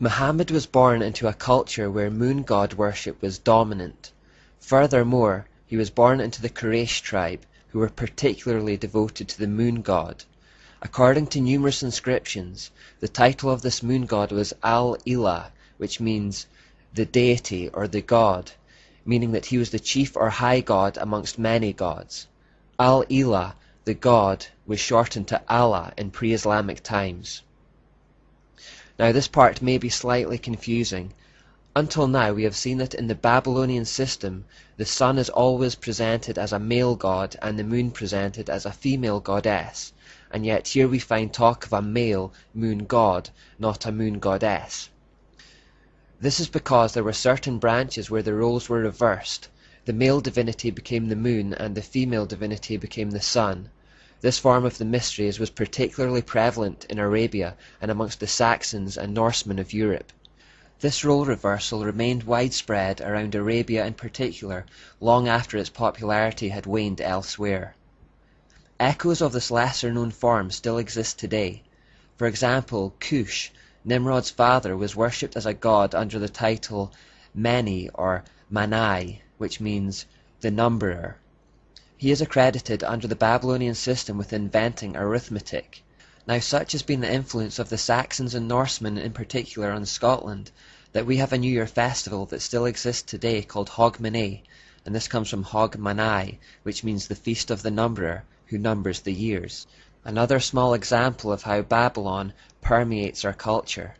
Muhammad was born into a culture where moon god worship was dominant. Furthermore, he was born into the Quraysh tribe, who were particularly devoted to the moon god. According to numerous inscriptions, the title of this moon god was Al-Ilah, which means the deity or the god, meaning that he was the chief or high god amongst many gods. Al-Ilah, the god, was shortened to Allah in pre-Islamic times. Now this part may be slightly confusing. Until now we have seen that in the Babylonian system the sun is always presented as a male god and the moon presented as a female goddess, and yet here we find talk of a male moon god, not a moon goddess. This is because there were certain branches where the roles were reversed. The male divinity became the moon and the female divinity became the sun. This form of the mysteries was particularly prevalent in Arabia and amongst the Saxons and Norsemen of Europe. This role reversal remained widespread around Arabia in particular, long after its popularity had waned elsewhere. Echoes of this lesser-known form still exist today. For example, Cush, Nimrod's father, was worshipped as a god under the title Meni or Manai, which means the numberer. He is accredited under the Babylonian system with inventing arithmetic. Now such has been the influence of the Saxons and Norsemen in particular on Scotland, that we have a New Year festival that still exists today called Hogmanay, and this comes from Hogmanay, which means the feast of the numberer, who numbers the years. Another small example of how Babylon permeates our culture.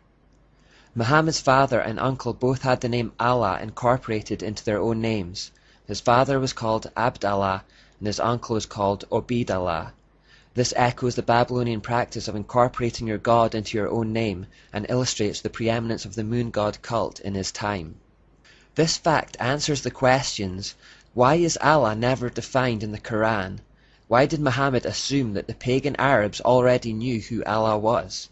Muhammad's father and uncle both had the name Allah incorporated into their own names. His father was called Abdallah, and his uncle was called Obidallah. This echoes the Babylonian practice of incorporating your god into your own name, and illustrates the preeminence of the moon god cult in his time. This fact answers the questions: why is Allah never defined in the Quran? Why did Muhammad assume that the pagan Arabs already knew who Allah was?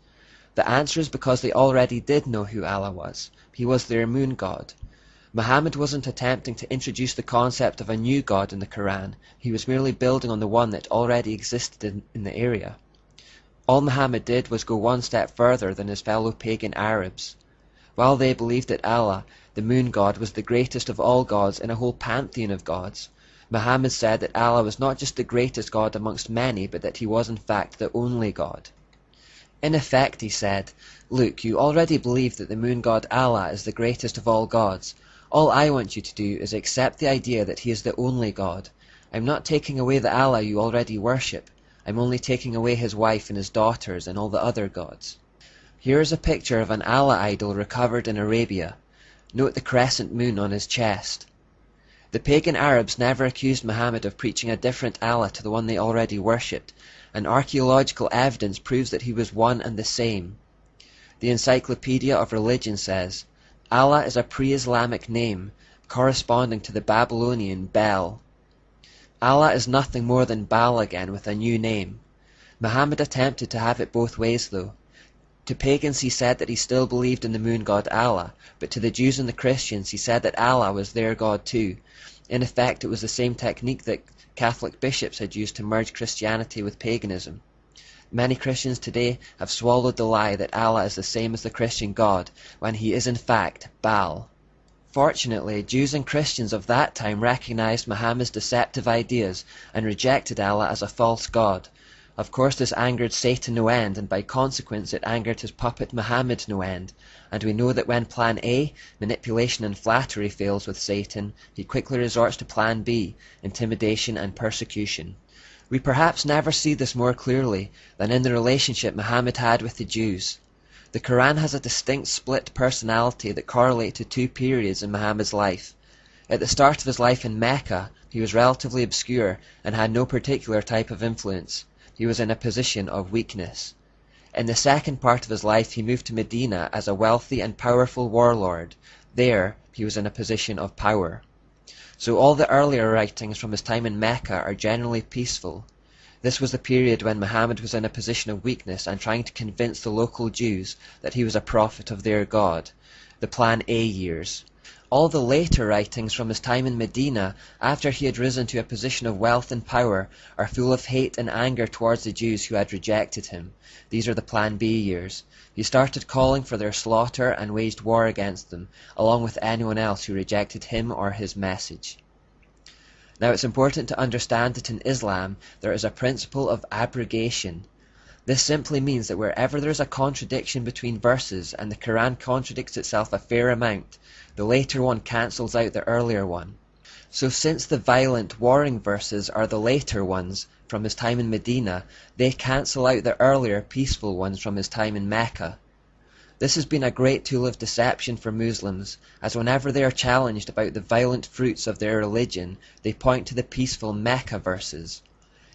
The answer is because they already did know who Allah was. He was their moon god. Muhammad wasn't attempting to introduce the concept of a new god in the Quran, he was merely building on the one that already existed in the area. All Muhammad did was go one step further than his fellow pagan Arabs. While they believed that Allah, the moon god, was the greatest of all gods in a whole pantheon of gods, Muhammad said that Allah was not just the greatest god amongst many, but that he was in fact the only god. In effect, he said, "Look, you already believe that the moon god Allah is the greatest of all gods. All I want you to do is accept the idea that he is the only God. I'm not taking away the Allah you already worship. I'm only taking away his wife and his daughters and all the other gods." Here is a picture of an Allah idol recovered in Arabia. Note the crescent moon on his chest. The pagan Arabs never accused Muhammad of preaching a different Allah to the one they already worshipped, and archaeological evidence proves that he was one and the same. The Encyclopedia of Religion says, Allah is a pre-Islamic name, corresponding to the Babylonian Bel. Allah is nothing more than Baal again with a new name. Muhammad attempted to have it both ways though. To pagans he said that he still believed in the moon god Allah, but to the Jews and the Christians he said that Allah was their god too. In effect, it was the same technique that Catholic bishops had used to merge Christianity with paganism. Many Christians today have swallowed the lie that Allah is the same as the Christian God, when he is in fact Baal. Fortunately, Jews and Christians of that time recognized Muhammad's deceptive ideas and rejected Allah as a false god. Of course this angered Satan no end, and by consequence it angered his puppet Muhammad no end, and we know that when plan A, manipulation and flattery, fails with Satan, he quickly resorts to plan B, intimidation and persecution. We perhaps never see this more clearly than in the relationship Muhammad had with the Jews. The Quran has a distinct split personality that correlate to two periods in Muhammad's life. At the start of his life in Mecca, he was relatively obscure and had no particular type of influence. He was in a position of weakness. In the second part of his life he moved to Medina as a wealthy and powerful warlord. There he was in a position of power. So all the earlier writings from his time in Mecca are generally peaceful. This was the period when Muhammad was in a position of weakness and trying to convince the local Jews that he was a prophet of their God, the Plan A years. All the later writings from his time in Medina, after he had risen to a position of wealth and power, are full of hate and anger towards the Jews who had rejected him. These are the Plan B years. He started calling for their slaughter and waged war against them, along with anyone else who rejected him or his message. Now it's important to understand that in Islam there is a principle of abrogation. This simply means that wherever there is a contradiction between verses and the Quran contradicts itself a fair amount, the later one cancels out the earlier one. So since the violent, warring verses are the later ones from his time in Medina, they cancel out the earlier, peaceful ones from his time in Mecca. This has been a great tool of deception for Muslims, as whenever they are challenged about the violent fruits of their religion, they point to the peaceful Mecca verses.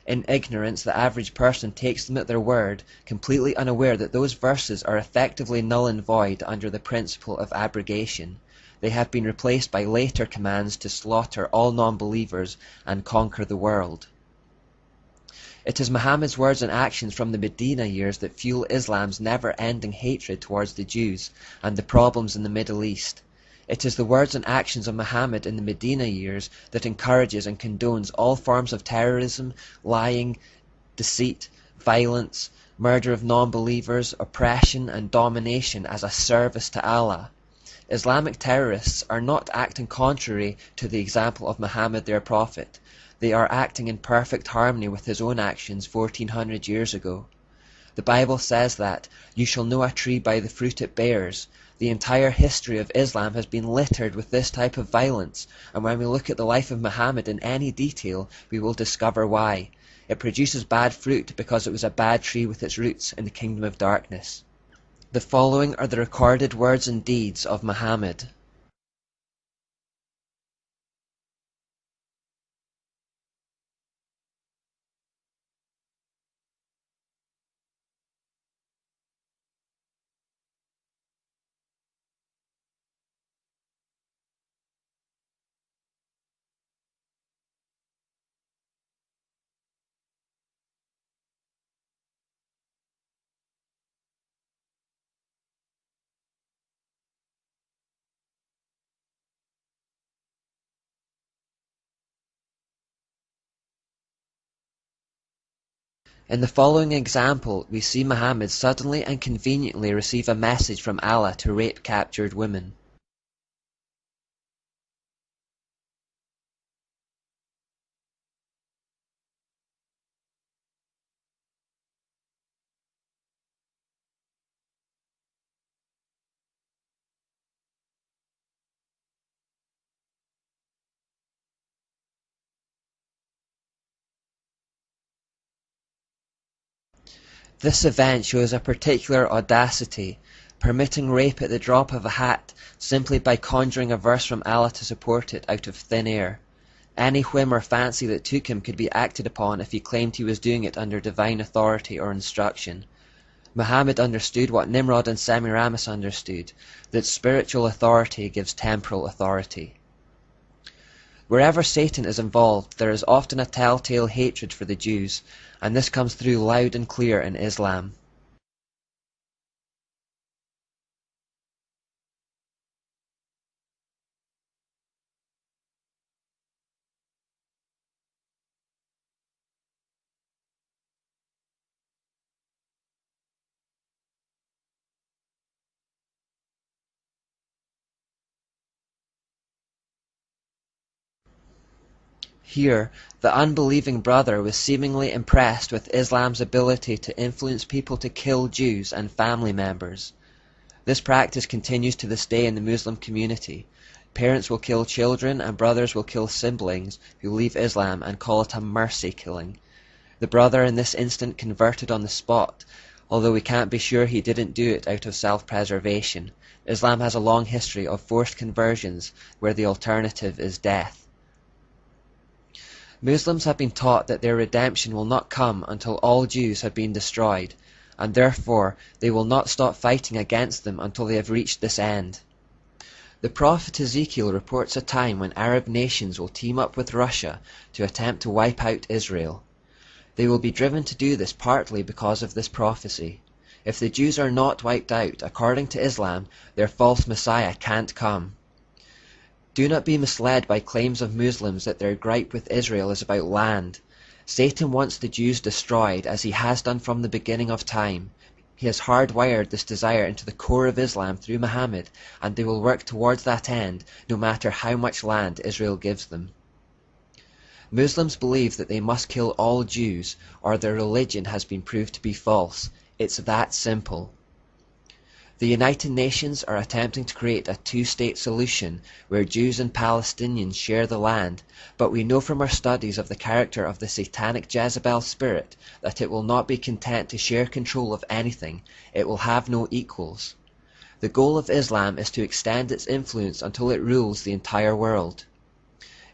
In ignorance, the average person takes them at their word, completely unaware that those verses are effectively null and void under the principle of abrogation. They have been replaced by later commands to slaughter all non-believers and conquer the world. It is Muhammad's words and actions from the Medina years that fuel Islam's never-ending hatred towards the Jews and the problems in the Middle East. It is the words and actions of Muhammad in the Medina years that encourages and condones all forms of terrorism, lying, deceit, violence, murder of non-believers, oppression and domination as a service to Allah. Islamic terrorists are not acting contrary to the example of Muhammad their prophet. They are acting in perfect harmony with his own actions 1400 years ago. The Bible says that, "You shall know a tree by the fruit it bears." The entire history of Islam has been littered with this type of violence, and when we look at the life of Muhammad in any detail, we will discover why. It produces bad fruit because it was a bad tree with its roots in the kingdom of darkness. The following are the recorded words and deeds of Muhammad. In the following example, we see Muhammad suddenly and conveniently receive a message from Allah to rape captured women. This event shows a particular audacity, permitting rape at the drop of a hat simply by conjuring a verse from Allah to support it out of thin air. Any whim or fancy that took him could be acted upon if he claimed he was doing it under divine authority or instruction. Muhammad understood what Nimrod and Semiramis understood, that spiritual authority gives temporal authority. Wherever Satan is involved, there is often a telltale hatred for the Jews, and this comes through loud and clear in Islam. Here, the unbelieving brother was seemingly impressed with Islam's ability to influence people to kill Jews and family members. This practice continues to this day in the Muslim community. Parents will kill children and brothers will kill siblings who leave Islam and call it a mercy killing. The brother in this instant converted on the spot, although we can't be sure he didn't do it out of self-preservation. Islam has a long history of forced conversions where the alternative is death. Muslims have been taught that their redemption will not come until all Jews have been destroyed, and therefore they will not stop fighting against them until they have reached this end. The prophet Ezekiel reports a time when Arab nations will team up with Russia to attempt to wipe out Israel. They will be driven to do this partly because of this prophecy. If the Jews are not wiped out, according to Islam, their false Messiah can't come. Do not be misled by claims of Muslims that their gripe with Israel is about land. Satan wants the Jews destroyed, as he has done from the beginning of time. He has hardwired this desire into the core of Islam through Muhammad, and they will work towards that end, no matter how much land Israel gives them. Muslims believe that they must kill all Jews, or their religion has been proved to be false. It's that simple. The United Nations are attempting to create a two-state solution where Jews and Palestinians share the land, but we know from our studies of the character of the satanic Jezebel spirit that it will not be content to share control of anything. It will have no equals. The goal of Islam is to extend its influence until it rules the entire world.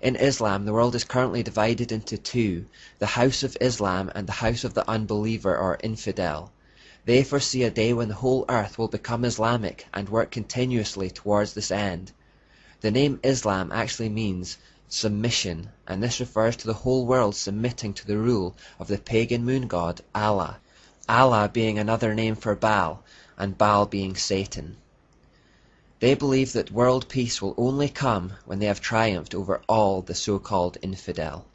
In Islam, the world is currently divided into two, the House of Islam and the House of the Unbeliever or Infidel. They foresee a day when the whole earth will become Islamic and work continuously towards this end. The name Islam actually means submission, and this refers to the whole world submitting to the rule of the pagan moon god Allah, Allah being another name for Baal, and Baal being Satan. They believe that world peace will only come when they have triumphed over all the so-called infidel.